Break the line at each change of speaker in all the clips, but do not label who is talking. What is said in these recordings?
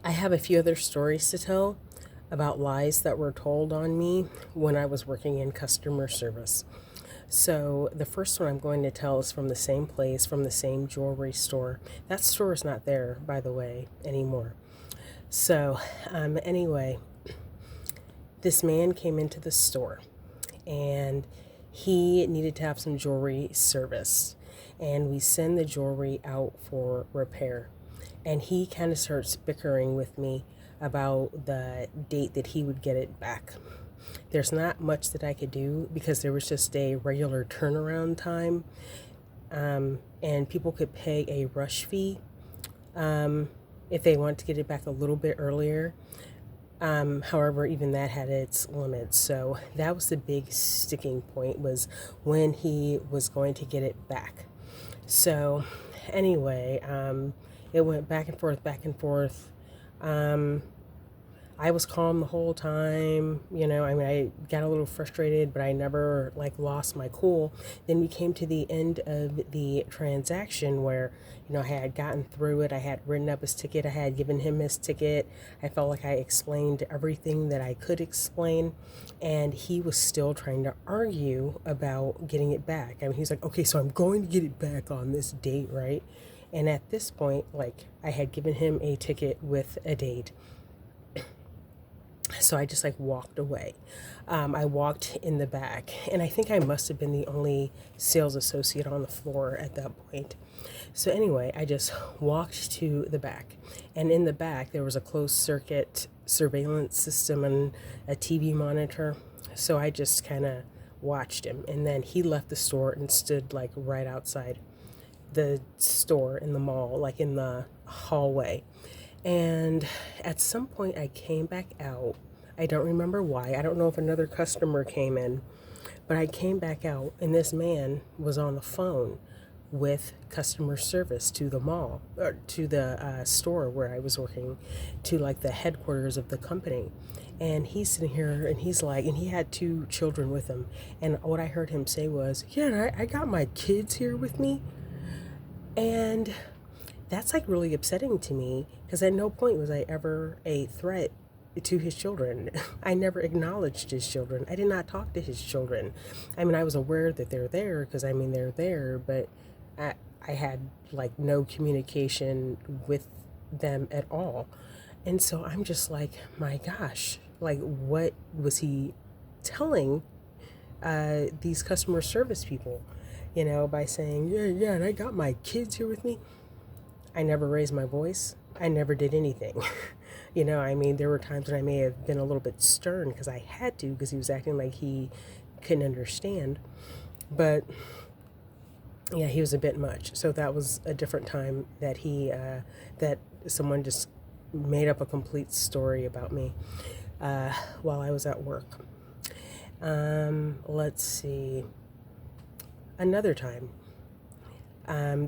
I have a few other stories to tell about lies that were told on me when I was working in customer service. So, the first one I'm going to tell is from the same place, from the same jewelry store. That store is not there, by the way, anymore. So, anyway, this man came into the store and he needed to have some jewelry serviced. And we send the jewelry out for repair. And he kind of starts bickering with me about the date that he would get it back. There's not much that I could do because there was just a regular turnaround time, and people could pay a rush fee if they want to get it back a little bit earlier. However, even that had its limits. So that was the big sticking point, was when he was going to get it back. So anyway, it went back and forth, back and forth. Um, I was calm the whole time. I got a little frustrated, but I never lost my cool. Then we came to the end of the transaction where, I had gotten through it. I had written up his ticket. I had given him his ticket. I felt like I explained everything that I could explain, and he was still trying to argue about getting it back. I mean, he's like, okay, so I'm going to get it back on this date, right? And at this point, I had given him a ticket with a date. So I just walked away. I walked in the back, and I think I must have been the only sales associate on the floor at that point. So anyway, I just walked to the back, and in the back there was a closed circuit surveillance system and a TV monitor. So I just kind of watched him, and then he left the store and stood right outside the store in the mall, in the hallway. And at some point, I came back out. I don't remember why. I don't know if another customer came in, but I came back out, and this man was on the phone with customer service to the mall, or to the store where I was working, to the headquarters of the company. And he's sitting here, and he's and he had two children with him. And what I heard him say was, yeah, I got my kids here with me. And that's really upsetting to me, because at no point was I ever a threat to his children. I never acknowledged his children. I did not talk to his children. I mean, I was aware that they're there, because they're there, but I had no communication with them at all. And so I'm just my gosh, what was he telling these customer service people, by saying, yeah, and I got my kids here with me. I never raised my voice. I never did anything. There were times when I may have been a little bit stern because I had to, because he was acting like he couldn't understand. But yeah, he was a bit much. So that was a different time that that someone just made up a complete story about me while I was at work. Let's see. Another time,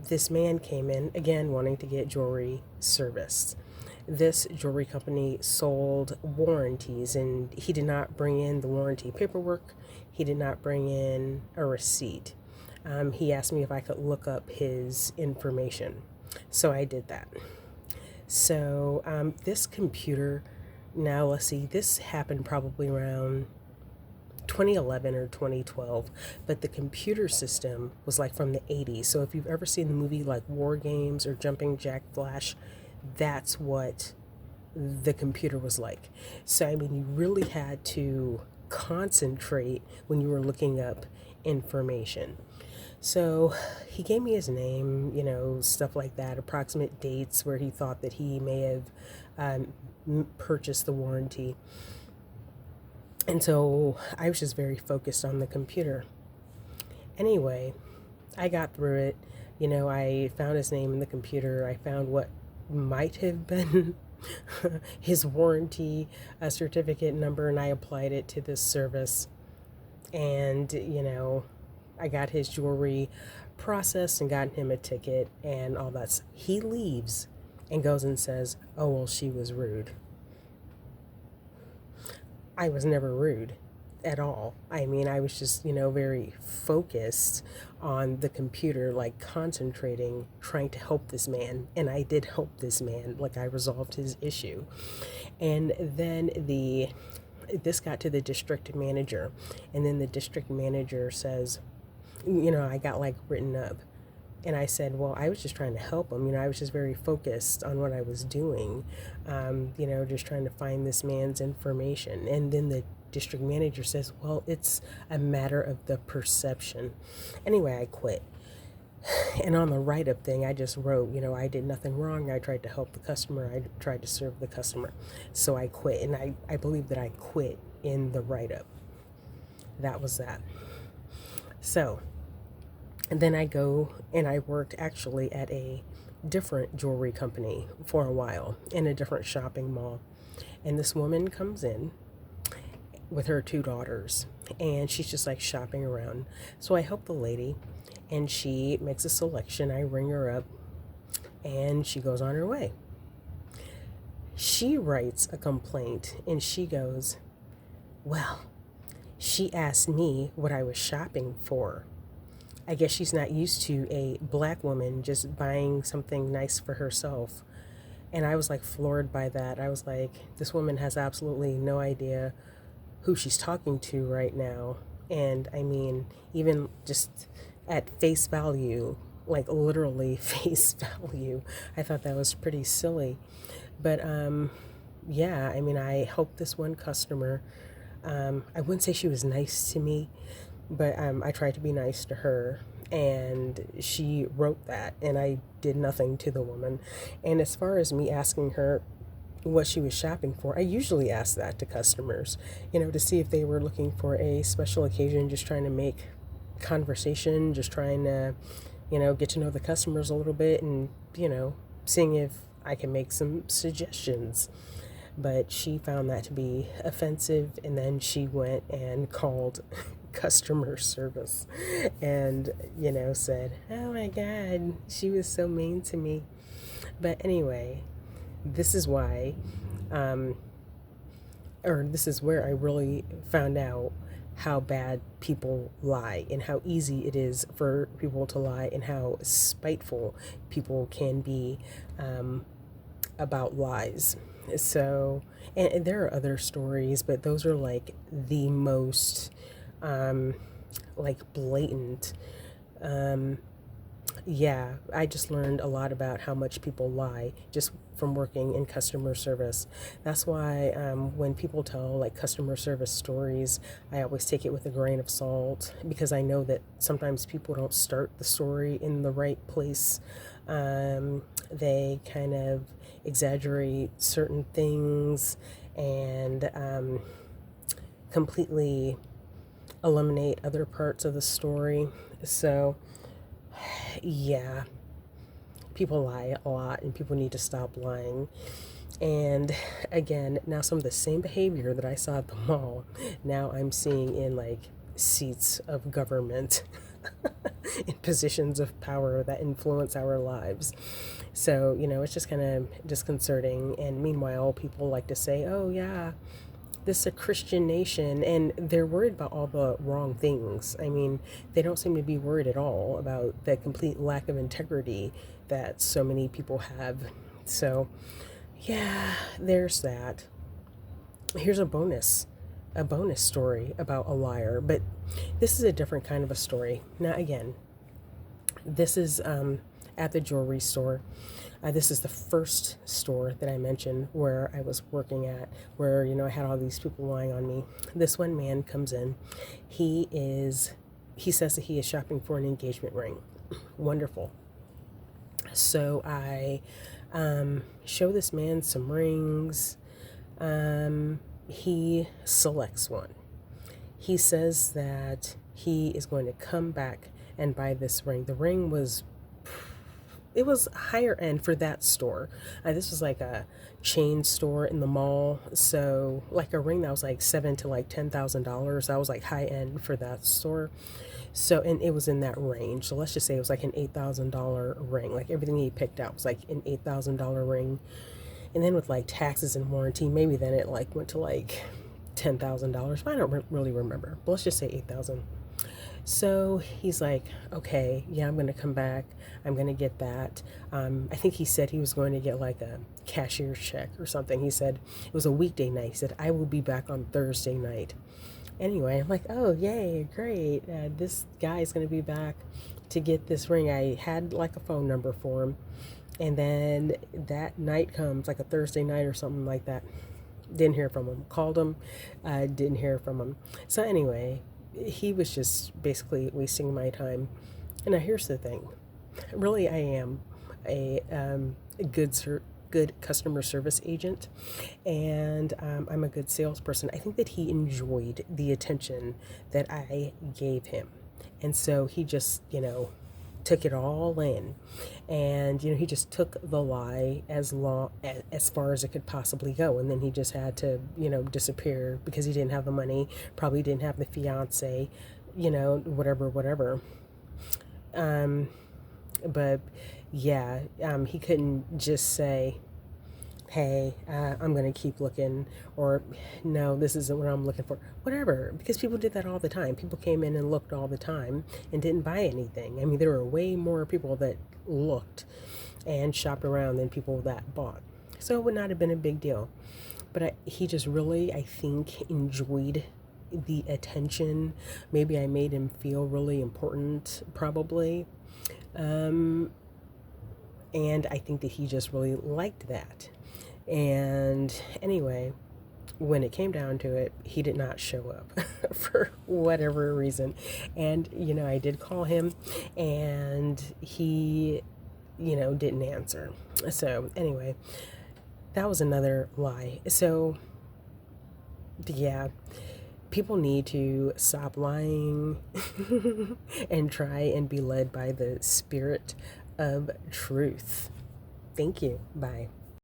this man came in, again, wanting to get jewelry serviced. This jewelry company sold warranties, and he did not bring in the warranty paperwork. He did not bring in a receipt. He asked me if I could look up his information. So I did that. So this computer, now let's see, this happened probably around 2011 or 2012, but the computer system was from the 80s. So if you've ever seen the movie War Games or Jumping Jack Flash, that's what the computer was like. So you really had to concentrate when you were looking up information. So he gave me his name, stuff like that, approximate dates where he thought that he may have purchased the warranty. And so I was just very focused on the computer. Anyway, I got through it. I found his name in the computer. I found what might have been his warranty certificate number, and I applied it to this service. And, I got his jewelry processed and got him a ticket and all that. He leaves and goes and says, oh, well, she was rude. I was never rude. at all. I mean, I was just, very focused on the computer, like concentrating, trying to help this man. And I did help this man, like I resolved his issue. And then this got to the district manager. And then the district manager says, I got like written up. And I said, well, I was just trying to help him. I was just very focused on what I was doing, just trying to find this man's information. And then the district manager says, well, it's a matter of the perception. Anyway, I quit. And on the write-up thing, I just wrote, I did nothing wrong. I tried to help the customer. I tried to serve the customer. So I quit. And I believe that I quit in the write-up. That was that. So, and then I go and I worked actually at a different jewelry company for a while in a different shopping mall. And this woman comes in with her two daughters and she's just like shopping around. So I help the lady and she makes a selection. I ring her up and she goes on her way. She writes a complaint and she goes, well, she asked me what I was shopping for. I guess she's not used to a black woman just buying something nice for herself. And I was like floored by that. I was like, this woman has absolutely no idea who she's talking to right now. And I mean, even just at face value, like literally face value, I thought that was pretty silly. But yeah, I mean, I helped this one customer. I wouldn't say she was nice to me, but I tried to be nice to her, and she wrote that, and I did nothing to the woman. And as far as me asking her what she was shopping for, I usually ask that to customers, to see if they were looking for a special occasion, just trying to make conversation, just trying to, get to know the customers a little bit and, seeing if I can make some suggestions. But she found that to be offensive, and then she went and called customer service and, said, oh my God, she was so mean to me. But anyway, this is why, this is where I really found out how bad people lie and how easy it is for people to lie and how spiteful people can be about lies. So, and there are other stories, but those are like the most like blatant. Yeah, I just learned a lot about how much people lie just from working in customer service. That's why when people tell like customer service stories, I always take it with a grain of salt because I know that sometimes people don't start the story in the right place. They kind of exaggerate certain things and completely eliminate other parts of the story. So, yeah, people lie a lot and people need to stop lying. And again, now some of the same behavior that I saw at the mall, now I'm seeing in like seats of government in positions of power that influence our lives. So, it's just kind of disconcerting. And meanwhile, people like to say, oh, yeah, this is a Christian nation. And they're worried about all the wrong things. I mean, they don't seem to be worried at all about the complete lack of integrity that so many people have. So, yeah, there's that. Here's a bonus story about a liar. But this is a different kind of a story. Now, again, this is at the jewelry store. This is the first store that I mentioned where I was working at, where, I had all these people lying on me. This one man comes in. He says that he is shopping for an engagement ring. Wonderful. So I show this man some rings. He selects one. He says that he is going to come back and buy this ring. The ring was higher end for that store. This was like a chain store in the mall. So like a ring that was like $7,000 to like $10,000. That was like high end for that store. So, and it was in that range. So let's just say it was like an $8,000 ring. Like everything he picked out was like an $8,000 ring. And then with like taxes and warranty, maybe then it like went to like $10,000, but I don't really remember. But let's just say 8,000. So he's like, okay, yeah, I'm going to come back. I'm going to get that. I think he said he was going to get like a cashier's check or something. He said it was a weekday night. He said, I will be back on Thursday night. Anyway, I'm like, oh, yay, great. This guy is going to be back to get this ring. I had like a phone number for him. And then that night comes, like a Thursday night or something like that. Didn't hear from him. Called him, didn't hear from him. So anyway, he was just basically wasting my time. And now here's the thing. Really, I am a good customer service agent, and I'm a good salesperson. I think that he enjoyed the attention that I gave him, and so he just, took it all in, and he just took the lie as far as it could possibly go, and then he just had to disappear because he didn't have the money, probably didn't have the fiance, whatever. But yeah, he couldn't just say, hey, I'm going to keep looking, or no, this isn't what I'm looking for, whatever, because people did that all the time. People came in and looked all the time and didn't buy anything. I mean, there were way more people that looked and shopped around than people that bought. So it would not have been a big deal. But he just really, I think, enjoyed the attention. Maybe I made him feel really important, probably. And I think that he just really liked that. And anyway, when it came down to it, he did not show up for whatever reason. And, I did call him, and he, didn't answer. So anyway, that was another lie. So yeah, people need to stop lying and try and be led by the spirit of truth. Thank you. Bye.